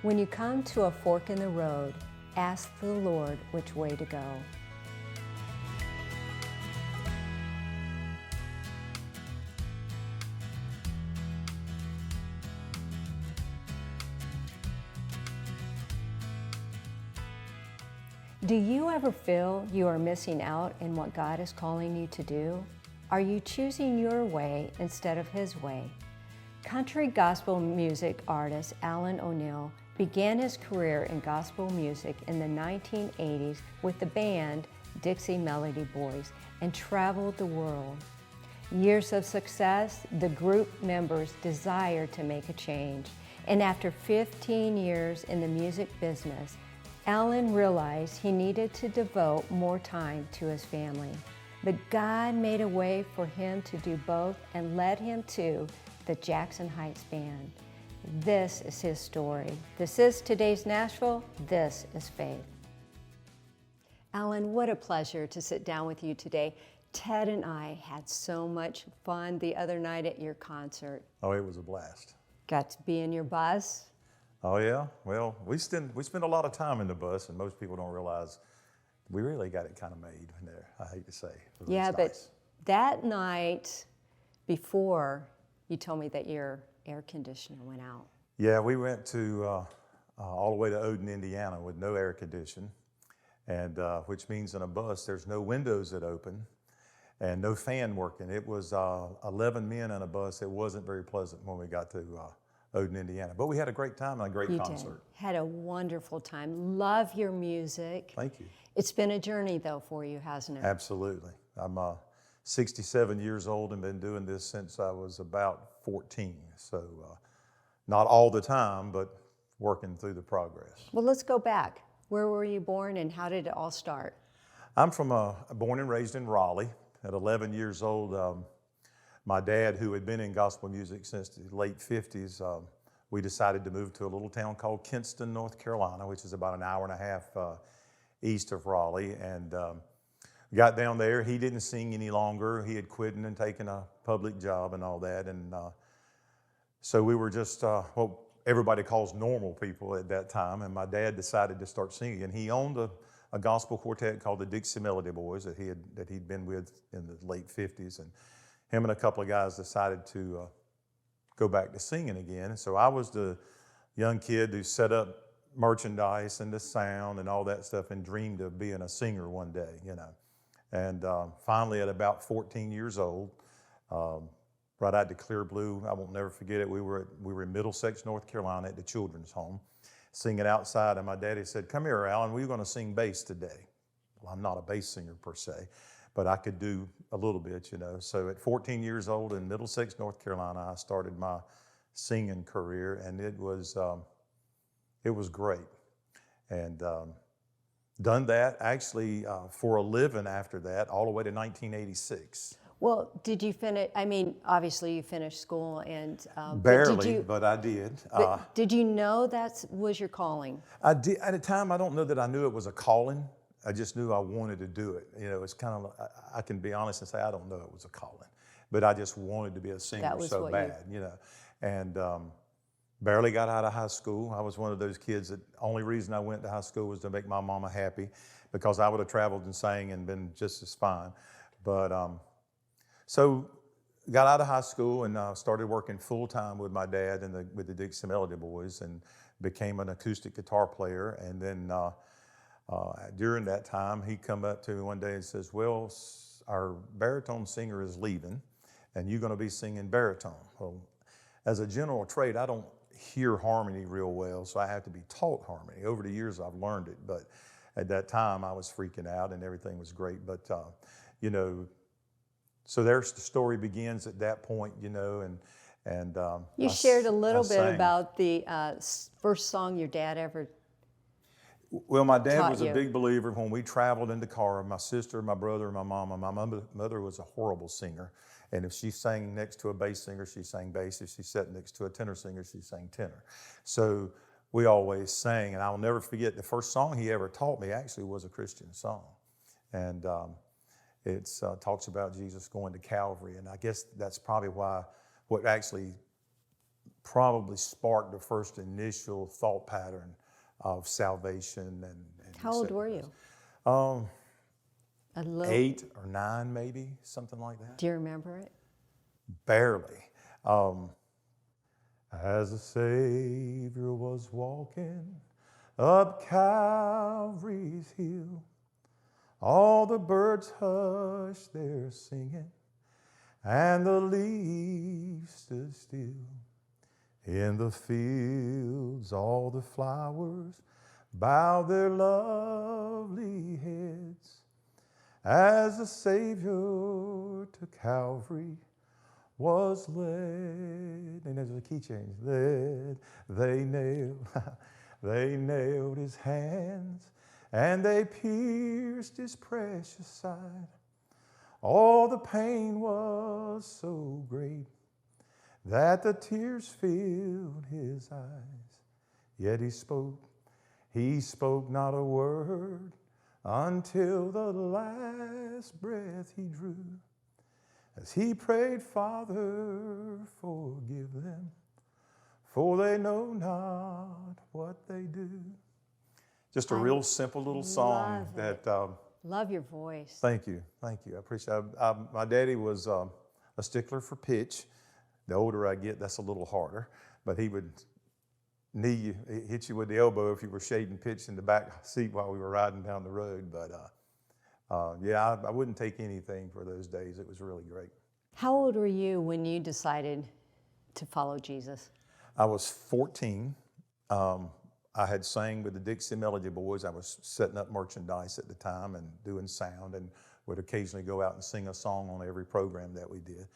When you come to a fork in the road, ask the Lord which way to go. Do you ever feel you are missing out in what God is calling you to do? Are you choosing your way instead of His way? Country gospel music artist Alan O'Neill began his career in gospel music in the 1980s with the band Dixie Melody Boys and traveled the world. Years of success, the group members desired to make a change. And after 15 years in the music business, Alan realized he needed to devote more time to his family. But God made a way for him to do both and led him to the Jackson Heights Band. This is his story. This is today's Nashville. This is faith. Alan, what a pleasure to sit down with you today. Ted and I had so much fun the other night at your concert. Oh, it was a blast. Got to be in your bus. Oh yeah, well, we spend a lot of time in the bus, and most people don't realize we really got it kind of made in there. I hate to say. Yeah, but that night before, you told me that your air conditioner went out. Yeah, we went to all the way to Odin, Indiana, with no air condition, and which means in a bus there's no windows that open and no fan working. It was 11 men in a bus. It wasn't very pleasant when we got to Odin, Indiana. But we had a great time and a great concert. Did. Had a wonderful time. Love your music. Thank you. It's been a journey, though, for you, hasn't it? Absolutely. I'm 67 years old and been doing this since I was about 14. So not all the time, but working through the progress. Well, let's go back. Where were you born and how did it all start? I'm born and raised in Raleigh. At 11 years old, my dad, who had been in gospel music since the late 50s, we decided to move to a little town called Kinston, North Carolina, which is about an hour and a half east of Raleigh. And got down there. He didn't sing any longer. He had quit and taken a public job and all that. And so we were just what everybody calls normal people at that time. And my dad decided to start singing. And he owned a gospel quartet called the Dixie Melody Boys that he'd been with in the late 50s. And him and a couple of guys decided to go back to singing again. So I was the young kid who set up merchandise and the sound and all that stuff and dreamed of being a singer one day, you know. And finally, at about 14 years old, right out to Clear Blue, I won't never forget it. We were in Middlesex, North Carolina, at the children's home, singing outside. And my daddy said, "Come here, Alan. We're going to sing bass today." Well, I'm not a bass singer per se, but I could do a little bit, you know. So at 14 years old in Middlesex, North Carolina, I started my singing career, and it was great. And done that actually for a living after that, all the way to 1986. Well, did you finish? I mean, obviously you finished school and barely, but I did. But did you know that was your calling? I did. At the time, I don't know that I knew it was a calling. I just knew I wanted to do it. You know, it's kind of, I can be honest and say I don't know it was a calling, but I just wanted to be a singer so bad, you know. And barely got out of high school. I was one of those kids that only reason I went to high school was to make my mama happy, because I would have traveled and sang and been just as fine. But so got out of high school and started working full time with my dad and with the Dixie Melody Boys, and became an acoustic guitar player. And then during that time, he come up to me one day and says, "Well, our baritone singer is leaving, and you're going to be singing baritone." Well, as a general trait, I don't hear harmony real well, so I have to be taught harmony. Over the years, I've learned it, but at that time, I was freaking out, and everything was great. But you know, so there's the story begins at that point, you know, and you shared a little bit about the first song your dad ever. Well, my dad was a big believer. When we traveled in the car, my sister, my brother, my mama, my mother was a horrible singer. And if she sang next to a bass singer, she sang bass. If she sat next to a tenor singer, she sang tenor. So we always sang. And I'll never forget, the first song he ever taught me actually was a Christian song. And it talks about Jesus going to Calvary. And I guess that's probably what actually probably sparked the first initial thought pattern of salvation. And How old were you? Um, A little. 8 or 9, maybe, something like that. Do you remember it? Barely. As the Savior was walking up Calvary's hill, all the birds hushed their singing, and the leaves stood still. In the fields, all the flowers bowed their lovely heads, as the Savior to Calvary was led. And there's a key change. Led, they nailed his hands, and they pierced his precious side. All the pain was so great that the tears filled his eyes. Yet he spoke not a word until the last breath he drew. As he prayed, Father, forgive them, for they know not what they do. Just a real simple little song that. Love your voice. Thank you. I appreciate it. My daddy was a stickler for pitch. The older I get, that's a little harder. But he would hit you with the elbow if you were shading pitch in the back seat while we were riding down the road. But I wouldn't take anything for those days. It was really great. How old were you when you decided to follow Jesus? I was 14. I had sang with the Dixie Melody Boys. I was setting up merchandise at the time and doing sound, and would occasionally go out and sing a song on every program that we did.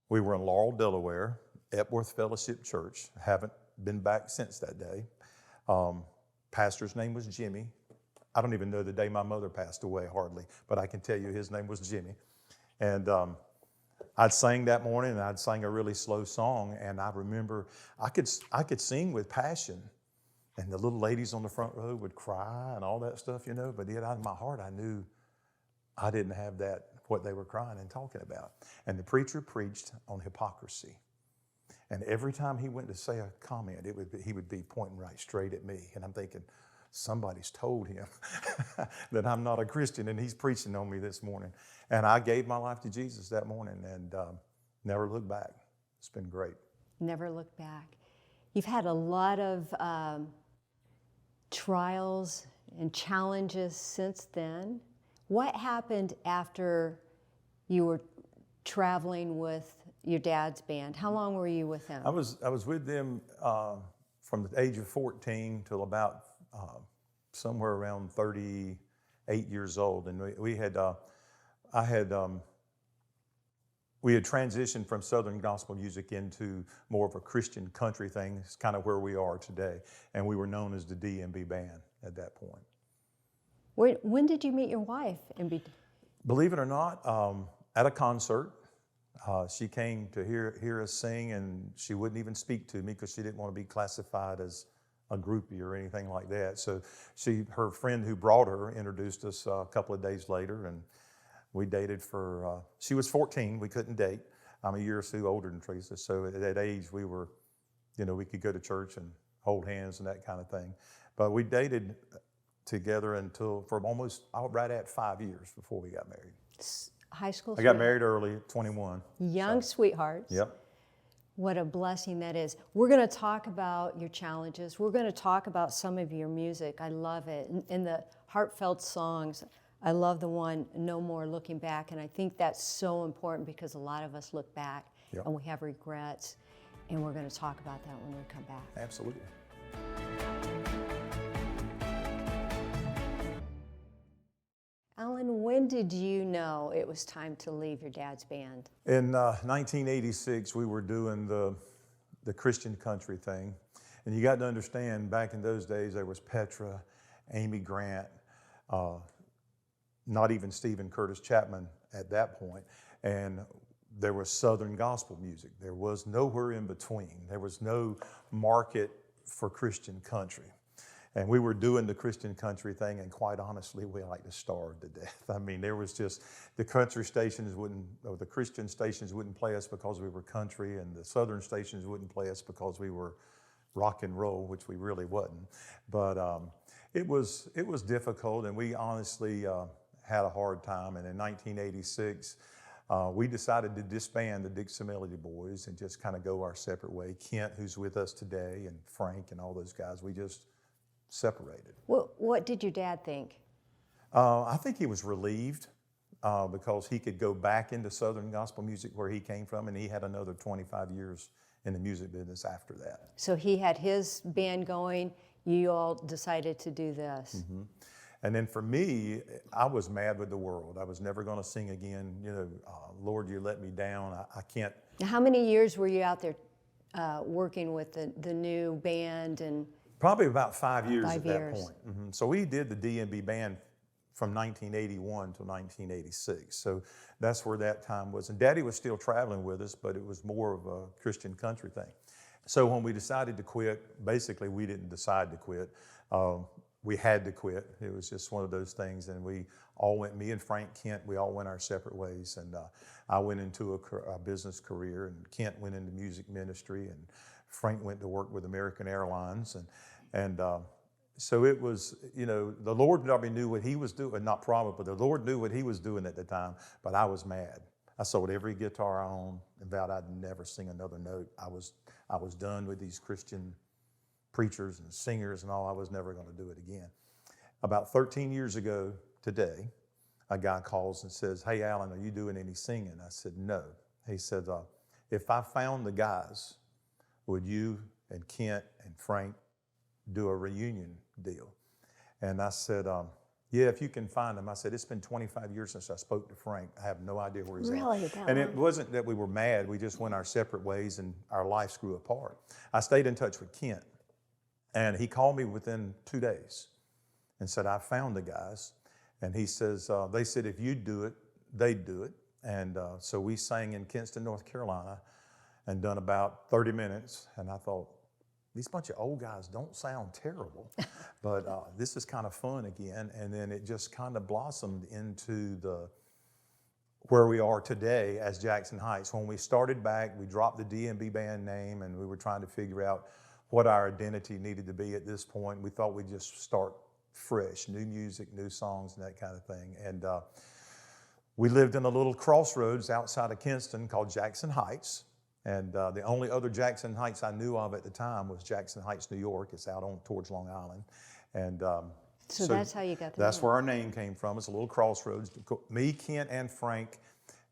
We were in Laurel, Delaware, Epworth Fellowship Church. Haven't been back since that day. Pastor's name was Jimmy. I don't even know the day my mother passed away, hardly, but I can tell you his name was Jimmy. And I'd sang that morning, and I'd sang a really slow song, and I remember I could sing with passion, and the little ladies on the front row would cry and all that stuff, but yet out of my heart I knew I didn't have that, what they were crying and talking about. And the preacher preached on hypocrisy, and every time he went to say a comment, he would be pointing right straight at me, and I'm thinking, somebody's told him that I'm not a Christian, and he's preaching on me this morning. And I gave my life to Jesus that morning and never looked back. It's been great. Never looked back. You've had a lot of trials and challenges since then. What happened after you were traveling with your dad's band? How long were you with them? I was with them from the age of 14 till about somewhere around 38 years old, and we had transitioned from Southern gospel music into more of a Christian country thing. It's kind of where we are today, and we were known as the D&B Band at that point. When did you meet your wife? Believe it or not, at a concert. She came to hear us sing, and she wouldn't even speak to me because she didn't want to be classified as a groupie or anything like that. So her friend who brought her introduced us a couple of days later, and we dated for, she was 14, we couldn't date. I'm a year or two older than Teresa, so at that age we were, we could go to church and hold hands and that kind of thing. But we dated together for almost right at 5 years before we got married. High school? I got married early, 21. Young sweethearts. Yep. What a blessing that is. We're going to talk about your challenges. We're going to talk about some of your music. I love it. In the heartfelt songs, I love the one, No More Looking Back, and I think that's so important because a lot of us look back and we have regrets, and we're going to talk about that when we come back. Absolutely. Alan, when did you know it was time to leave your dad's band? In 1986, we were doing the Christian country thing. And you got to understand, back in those days, there was Petra, Amy Grant, not even Stephen Curtis Chapman at that point. And there was Southern gospel music. There was nowhere in between. There was no market for Christian country. And we were doing the Christian country thing, and quite honestly, we like to starve to death. I mean, there was just, the country stations wouldn't, or the Christian stations wouldn't play us because we were country, and the southern stations wouldn't play us because we were rock and roll, which we really wasn't. But it was difficult, and we honestly had a hard time. And in 1986, we decided to disband the Dixie Melody Boys and just kind of go our separate way. Kent, who's with us today, and Frank and all those guys, we just separated. What did your dad think? I think he was relieved because he could go back into Southern gospel music where he came from, and he had another 25 years in the music business after that. So he had his band going, you all decided to do this. Mm-hmm. And then for me, I was mad with the world. I was never going to sing again. You know, Lord, you let me down. I can't. Now, how many years were you out there working with the new band? And probably about 5 years 5 at years. that point. Mm-hmm. So we did the D&B band from 1981 to 1986. So that's where that time was. And Daddy was still traveling with us, but it was more of a Christian country thing. So when we decided to quit, basically we didn't decide to quit. We had to quit. It was just one of those things. And we all went, me and Frank Kent, we all went our separate ways. And I went into a business career, and Kent went into music ministry, and Frank went to work with American Airlines. And so it was, you know, the Lord probably knew what he was doing, not probably, but the Lord knew what he was doing at the time, but I was mad. I sold every guitar I owned and vowed I'd never sing another note. I was done with these Christian preachers and singers and all. I was never going to do it again. About 13 years ago today, a guy calls and says, "Hey, Alan, are you doing any singing?" I said, "No." He said, "If I found the guys, would you and Kent and Frank do a reunion deal?" And I said, "Yeah, if you can find them." I said, "It's been 25 years since I spoke to Frank. I have no idea where he's Really? at." And it wasn't that we were mad. We just went our separate ways, and our lives grew apart. I stayed in touch with Kent, and he called me within 2 days and said, "I found the guys." And he says, they said, "If you'd do it, they'd do it." And so we sang in Kinston, North Carolina, and done about 30 minutes. And I thought, these bunch of old guys don't sound terrible, but this is kind of fun again. And then it just kind of blossomed into where we are today as Jackson Heights. When we started back, we dropped the D&B band name, and we were trying to figure out what our identity needed to be at this point. We thought we'd just start fresh, new music, new songs, and that kind of thing. And we lived in a little crossroads outside of Kinston called Jackson Heights. And the only other Jackson Heights I knew of at the time was Jackson Heights, New York. It's out on towards Long Island. And so that's how you got the That's name. where our name came from. It's a little crossroads. Me, Kent, and Frank,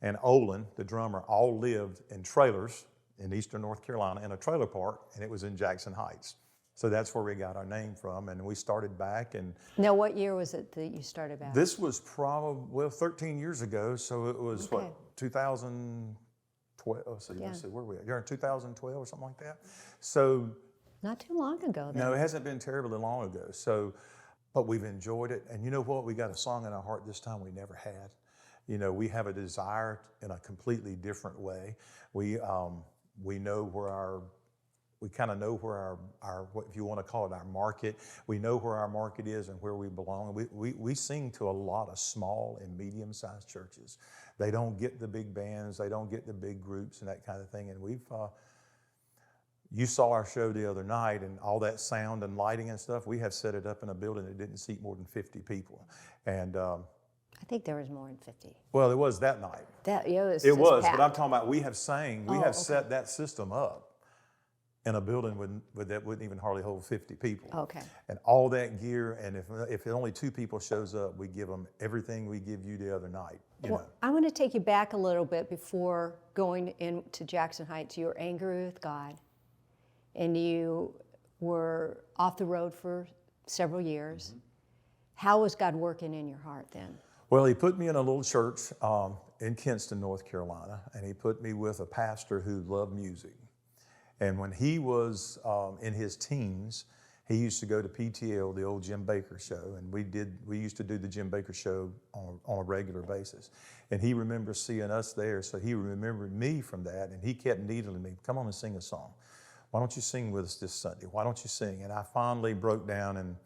and Olin, the drummer, all lived in trailers in eastern North Carolina in a trailer park, and it was in Jackson Heights. So that's where we got our name from, and we started back. And now, what year was it that you started back? this was probably 13 years ago. So it was Okay. what, 2012? Let's see, where are we at? You're in 2012 or something like that. So Not too long ago, then. no, it hasn't been terribly long ago. So, but we've enjoyed it, and you know what? We got a song in our heart this time we never had. You know, we have a desire in a completely different way. We know where we kind of know where our, what if you want to call it, our market. We know where our market is and where we belong. We sing to a lot of small and medium-sized churches. They don't get the big bands. They don't get the big groups and that kind of thing. And you saw our show the other night, and all that sound and lighting and stuff. We have set it up in a building that didn't seat more than 50 people. And I think there was more than 50. well, it was that night. It was, packed. but I'm talking about we have set that system up in a building that wouldn't even hardly hold 50 people. Okay. And all that gear, and if only 2 people shows up, we give them everything we give you the other night. You know. I want to take you back a little bit before going into Jackson Heights. You were angry with God, and you were off the road for several years. Mm-hmm. How was God working in your heart then? Well, he put me in a little church in Kinston, North Carolina, and he put me with a pastor who loved music. And when he was in his teens, he used to go to PTL, the old Jim Baker show, and we used to do the Jim Baker show on a regular basis. And he remembers seeing us there, so he remembered me from that, and he kept needling me, "Come on and sing a song. Why don't you sing with us this Sunday? Why don't you sing?" And I finally broke down and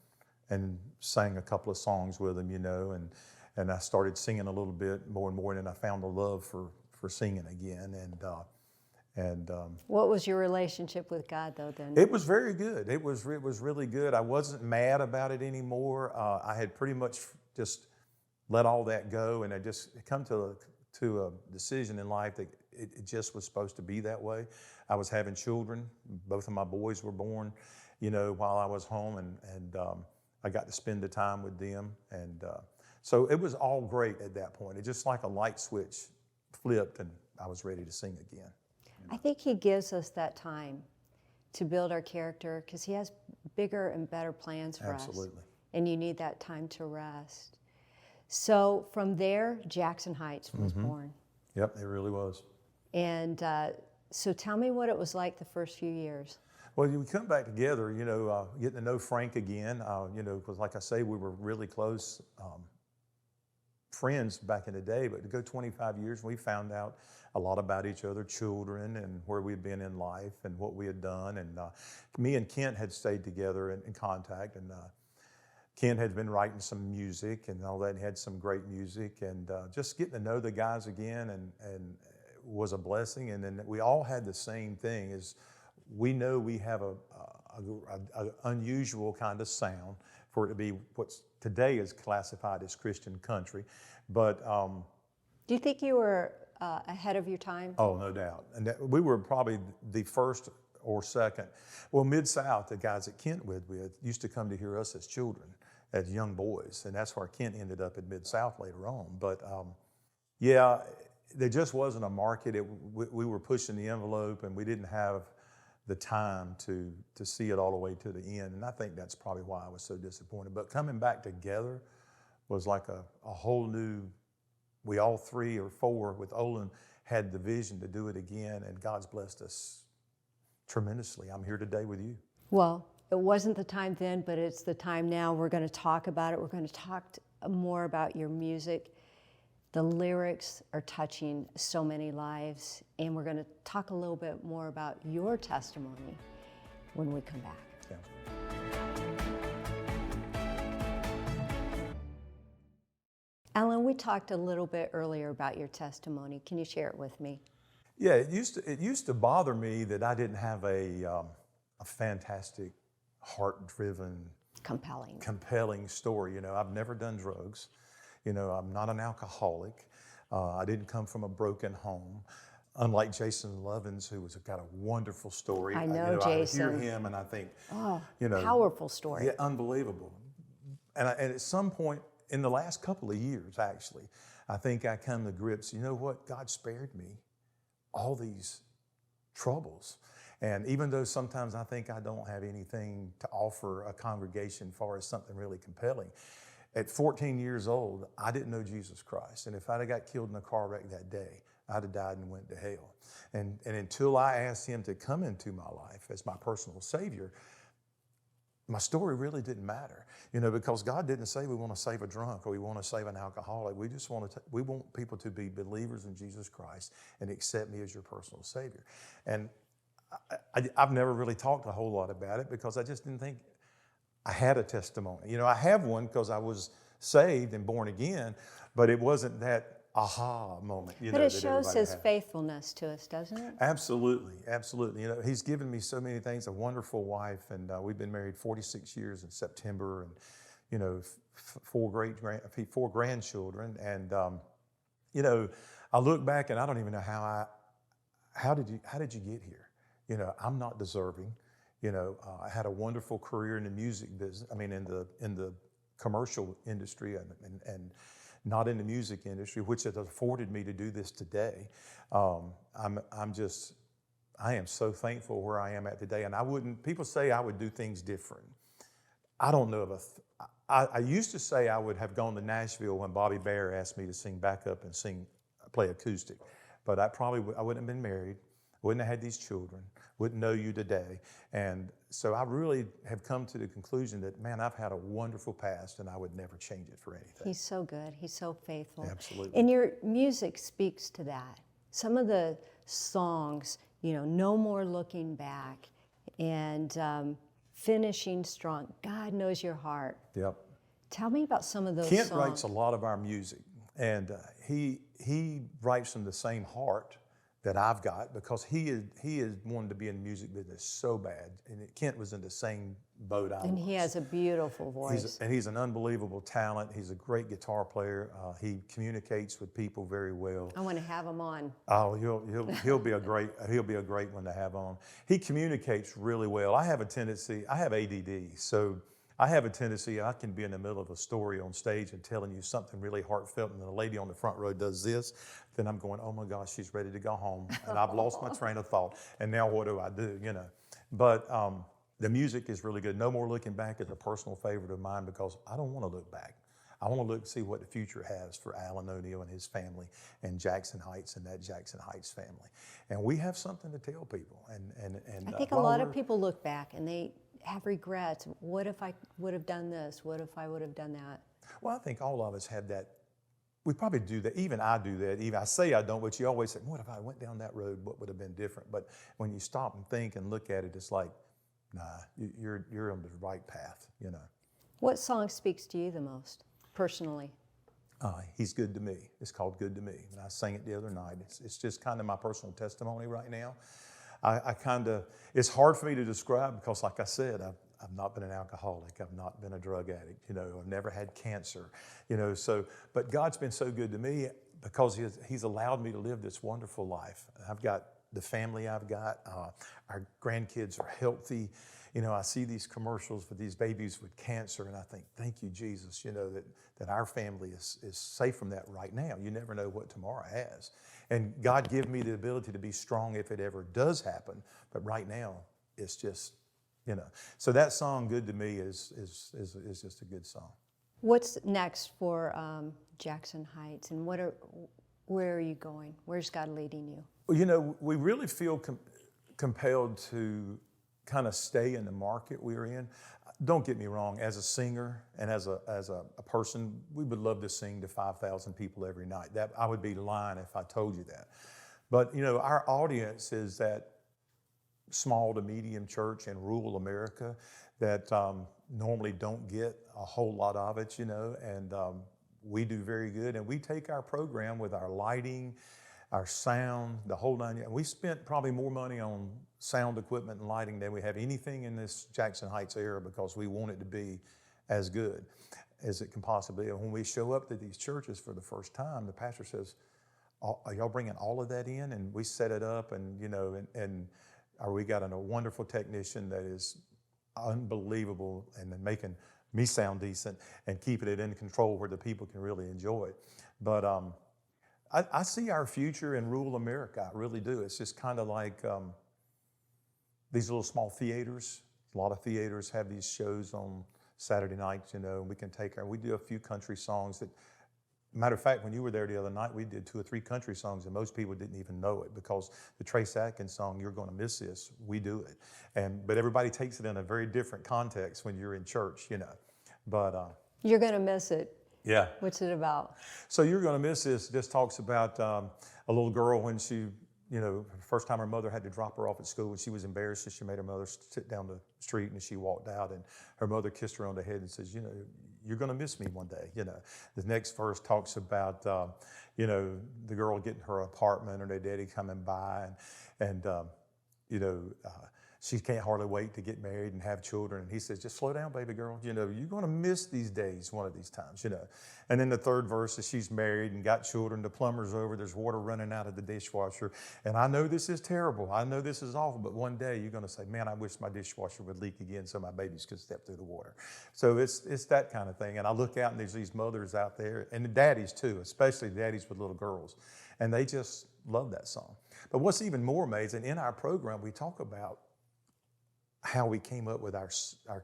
and sang a couple of songs with him, and I started singing a little bit more and more, and then I found a love for singing again, and What was your relationship with God, though, then? it was very good. It was really good. I wasn't mad about it anymore. I had pretty much just let all that go, and I just come to a decision in life that it just was supposed to be that way. I was having children. Both of my boys were born, while I was home, and I got to spend the time with them, and so it was all great at that point. It just like a light switch flipped, and I was ready to sing again. I think he gives us that time to build our character because he has bigger and better plans for us. Absolutely. And you need that time to rest. So from there, Jackson Heights was born. Yep, it really was. And so tell me what it was like the first few years. Well, we come back together, getting to know Frank again, because like I say, we were really close friends back in the day, but to go 25 years, we found out a lot about each other, children, and where we'd been in life and what we had done. And me and Kent had stayed together in contact, and Kent had been writing some music and all that, and had some great music, and just getting to know the guys again and was a blessing. And then we all had the same thing, is we know we have a unusual kind of sound for it to be what's today is classified as Christian country. But do you think you were ahead of your time? oh, no doubt. And we were probably the first or second. Well, Mid-South, the guys that Kent with used to come to hear us as children, as young boys, and that's where Kent ended up at Mid-South later on. But yeah, there just wasn't a market. We were pushing the envelope, and we didn't have the time to see it all the way to the end. And I think that's probably why I was so disappointed. But coming back together was like a whole new, we all three or four with Olin had the vision to do it again, and God's blessed us tremendously. I'm here today with you. Well, it wasn't the time then, but it's the time now. We're going to talk about it. We're going to talk more about your music. The lyrics are touching so many lives, and we're going to talk a little bit more about your testimony when we come back. Yeah. Alan, we talked a little bit earlier about your testimony. Can you share it with me? Yeah, it used to bother me that I didn't have a fantastic, heart-driven, compelling story. I've never done drugs. I'm not an alcoholic. I didn't come from a broken home. Unlike Jason Lovins, who has got a wonderful story. I know Jason. I hear him and I think, powerful story. Yeah, unbelievable. And at some point in the last couple of years, actually, I think I come to grips, you know what? God spared me all these troubles. And even though sometimes I think I don't have anything to offer a congregation as far as something really compelling, at 14 years old, I didn't know Jesus Christ. And if I'd have got killed in a car wreck that day, I'd have died and went to hell. And until I asked him to come into my life as my personal Savior, my story really didn't matter, because God didn't say we want to save a drunk or we want to save an alcoholic. We just we want people to be believers in Jesus Christ and accept me as your personal Savior. And I've never really talked a whole lot about it because I just didn't think I had a testimony. I have one because I was saved and born again, but it wasn't that aha moment. But it shows his faithfulness to us, doesn't it? Absolutely, absolutely. He's given me so many things, a wonderful wife, and we've been married 46 years in September, and, four grandchildren. And, I look back and I don't even know how did you get here? I'm not deserving. I had a wonderful career in the music business. I mean, in the commercial industry and not in the music industry, which has afforded me to do this today. I am so thankful where I am at today. And people say I would do things different. I don't know I used to say I would have gone to Nashville when Bobby Bear asked me to sing backup and play acoustic, but I wouldn't have been married. Wouldn't have had these children, wouldn't know you today. And so I really have come to the conclusion that, man, I've had a wonderful past and I would never change it for anything. He's so good. He's so faithful. Absolutely. And your music speaks to that. Some of the songs, No More Looking Back, and finishing strong. God knows your heart. Yep. Tell me about some of those Kent songs. writes a lot of our music, and he writes from the same heart that I've got, because he is wanted to be in the music business so bad, and Kent was in the same boat I was. And he has a beautiful voice. He's an unbelievable talent. He's a great guitar player. He communicates with people very well. I want to have him on. Oh, he'll be a great one to have on. He communicates really well. I have ADD, so I have a tendency, I can be in the middle of a story on stage and telling you something really heartfelt, and the lady on the front row does this, then I'm going, oh my gosh, she's ready to go home, and I've lost my train of thought, and now what do I do, you know? But the music is really good. No More Looking Back is a personal favorite of mine, because I don't want to look back. I want to look and see what the future has for Alan O'Neill and his family, and Jackson Heights and that Jackson Heights family. And we have something to tell people. And I think a lot of people look back and they have regrets. What if I would have done this? What if I would have done that? Well, I think all of us have that. We probably do that. Even I do that. Even I say I don't, but you always say, what if I went down that road? What would have been different? But when you stop and think and look at it, it's like, nah, you're on the right path, you know. What song speaks to you the most, personally? He's Good to Me. It's called Good to Me. And I sang it the other night. It's just kind of my personal testimony right now. It's hard for me to describe, because like I said, I've not been an alcoholic. I've not been a drug addict. You know, I've never had cancer. You know, but God's been so good to me, because He's allowed me to live this wonderful life. I've got the family I've got. Our grandkids are healthy. You know, I see these commercials for these babies with cancer, and I think, thank you, Jesus, you know, that our family is safe from that right now. You never know what tomorrow has. And God give me the ability to be strong if it ever does happen. But right now, it's just, you know. So that song, Good to Me, is just a good song. What's next for Jackson Heights, and where are you going? Where's God leading you? Well, you know, we really feel compelled to kind of stay in the market we're in. Don't get me wrong, as a singer and as a person, we would love to sing to 5,000 people every night. That I would be lying if I told you that. But you know, our audience is that small to medium church in rural America that normally don't get a whole lot of it, you know, and we do very good. And we take our program with our lighting, our sound, the whole nine. We spent probably more money on sound equipment and lighting than we have anything in this Jackson Heights area, because we want it to be as good as it can possibly be. And when we show up to these churches for the first time, the pastor says, are y'all bringing all of that in? And we set it up, and you know, we got a wonderful technician that is unbelievable, and then making me sound decent and keeping it in control where the people can really enjoy it. But I see our future in rural America. I really do. It's just kind of like these little small theaters. A lot of theaters have these shows on Saturday nights, you know, and we do a few country songs that, matter of fact, when you were there the other night, we did 2 or 3 country songs, and most people didn't even know it, because the Trace Atkins song, You're Gonna Miss This, we do it. But everybody takes it in a very different context when you're in church, you know. But You're Gonna Miss It. Yeah. What's it about? So You're Gonna Miss This just talks about a little girl when she, you know, first time her mother had to drop her off at school, and she was embarrassed, so she made her mother sit down the street, and she walked out, and her mother kissed her on the head and says, you know, you're going to miss me one day, you know. The next verse talks about, you know, the girl getting her apartment, or their daddy coming by, and you know, she can't hardly wait to get married and have children. And he says, just slow down, baby girl. You know, you're going to miss these days one of these times, you know. And then the third verse is she's married and got children. The plumber's over. There's water running out of the dishwasher. And I know this is terrible. I know this is awful. But one day you're going to say, man, I wish my dishwasher would leak again so my babies could step through the water. So it's that kind of thing. And I look out, and there's these mothers out there, and the daddies too, especially daddies with little girls. And they just love that song. But what's even more amazing, in our program, we talk about how we came up with our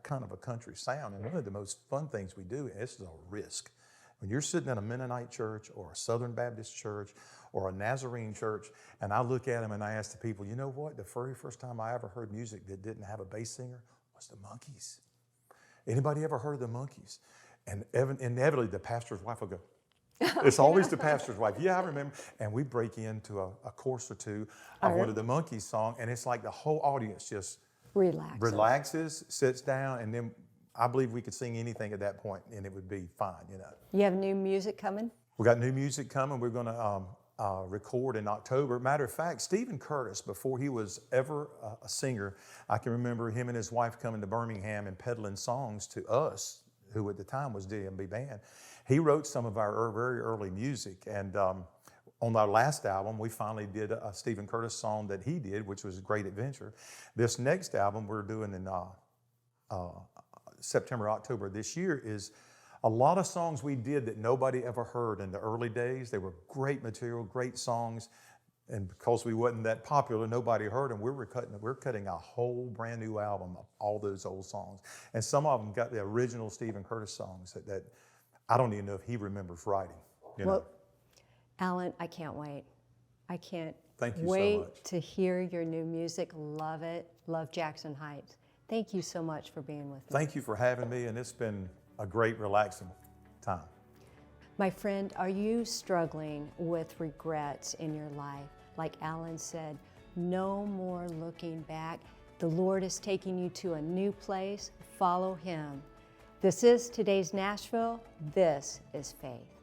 kind of a country sound. And one of the most fun things we do, and this is a risk, when you're sitting in a Mennonite church or a Southern Baptist church or a Nazarene church, and I look at them and I ask the people, you know what? The very first time I ever heard music that didn't have a bass singer was the Monkees. Anybody ever heard of the Monkees? And inevitably the pastor's wife will go, it's always the pastor's wife. Yeah, I remember. And we break into a course or two of one of the Monkees songs, and it's like the whole audience just relaxes, sits down, and then I believe we could sing anything at that point and it would be fine, you know. You have new music coming? We got new music coming. We're going to record in October. Matter of fact, Stephen Curtis, before he was ever a singer, I can remember him and his wife coming to Birmingham and peddling songs to us, who at the time was DMB Band. He wrote some of our very early music, and on our last album, we finally did a Stephen Curtis song that he did, which was Great Adventure. This next album we're doing in September, October this year is a lot of songs we did that nobody ever heard in the early days. They were great material, great songs, and because we wasn't that popular, nobody heard them. We're cutting a whole brand new album of all those old songs, and some of them got the original Stephen Curtis songs that I don't even know if he remembers writing. You know? Alan, I can't wait. I can't Thank you wait so much. to hear your new music. Love it. Love Jackson Heights. Thank you so much for being with me. Thank you for having me, and it's been a great, relaxing time. My friend, are you struggling with regrets in your life? Like Alan said, no more looking back. The Lord is taking you to a new place. Follow Him. This is today's Nashville. This is faith.